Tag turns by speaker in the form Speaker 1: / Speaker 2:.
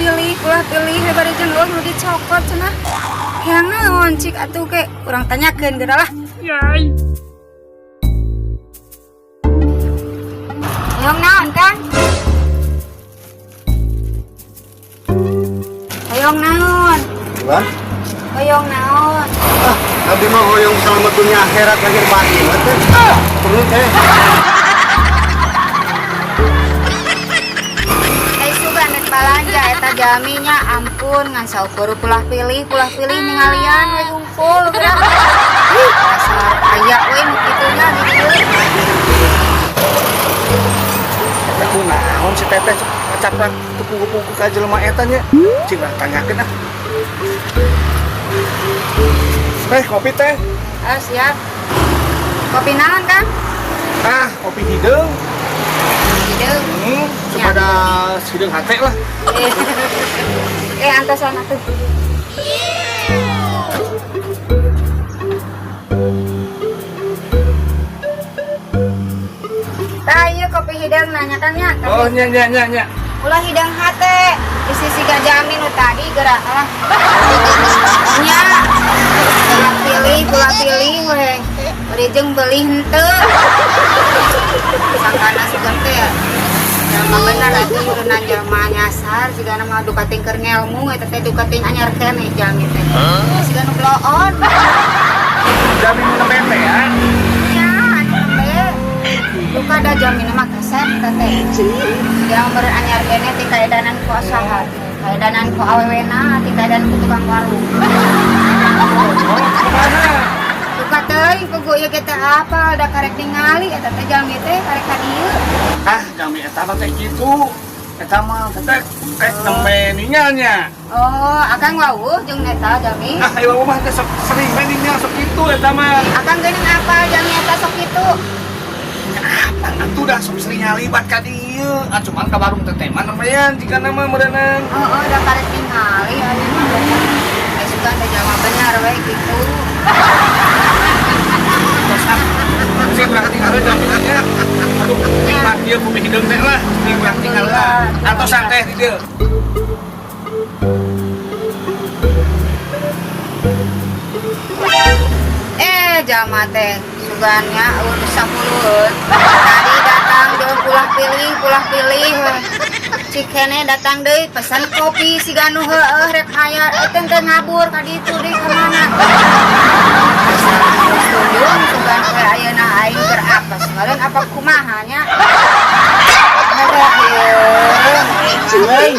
Speaker 1: pilih lebar jeung nu dicokot cenah. Hayang naon cik atuh ke urang tanyakeun geura lah.
Speaker 2: Yai.
Speaker 1: Hayang naon kan? Hayang naon?
Speaker 3: Wah,
Speaker 1: Hayang naon?
Speaker 3: abdi mah hoyong selamat dunia akhirat lahir batin teh. Perlu teh.
Speaker 1: Balanja eta jaminya ampun ngan saukur pulah pilih ningalian we hungkul geura. Dasar aya we nu kitunya di dieu.
Speaker 3: Aku naon si teteh ngacaprak tuku-tuku ka jelema eta nya. Cing tanyakeun ah. Kopi teh.
Speaker 1: Ah siap. Kopi naon kan?
Speaker 3: Ah, kopi hideung.
Speaker 1: Hideung.
Speaker 3: Kepada hideung hate lah.
Speaker 1: Antosan atuh. Tah ieu kopi hideung nanyakannya.
Speaker 3: Oh nya.
Speaker 1: Ulah hidang hate isi siga jami nu tadi geura lah. Nya pilih we. Bari jeung beuli henteu. Sangkana sugan teh ya. Jelema bener atuh urunan jelema nyasar sigana mah dukating keur ngelmu eta teh dukating anyar keneh jami teh. Siga nu bloon.
Speaker 3: Jami nu nembe ya.
Speaker 1: Iya, anu nembe. Duka da jami mah kasep teh. Yang beranyar kene ti kaedanan ku asaha, kaedanan ku awewena, ti kaedanan ku tukang warung. Duka teuing pugu ieu teh apal da karek ningali eta teh jalmi teh karek ka dieu.
Speaker 3: Ah, jami eta mah teh kitu. Eta mah teh nembe ningalnya.
Speaker 1: Oh, akang wawuh jeung eta jalmi.
Speaker 3: Ah, ayo mah teh sering we ningal sok kitu eta mah.
Speaker 1: Akang geuning apal jalmi eta sok kitu.
Speaker 3: Atuh dah sok sering ngalibat ka dieu. Ah cuman ka warung teh mah nembean jika nama meureunang.
Speaker 1: Oh, da karek ningali aya mah bener. Suka teh jalma bener we kitu.
Speaker 3: Sing urang tinggal jaminannya. Aduh, nikmat ieu kopi hideung teh lah. Sing urang tinggal lah. Atau santai di dieu.
Speaker 1: Jalma teh sugannya urusan mulut. Tadi datang jeung pulah pilih cik kene datang deui pesan kopi siga nu heueuh rek aya euteung teh ngabur ka ditu deui ka mana. Tunjung sugan we ayeuna aing keur apes ngeureun apa kumaha nya. Ada ieu.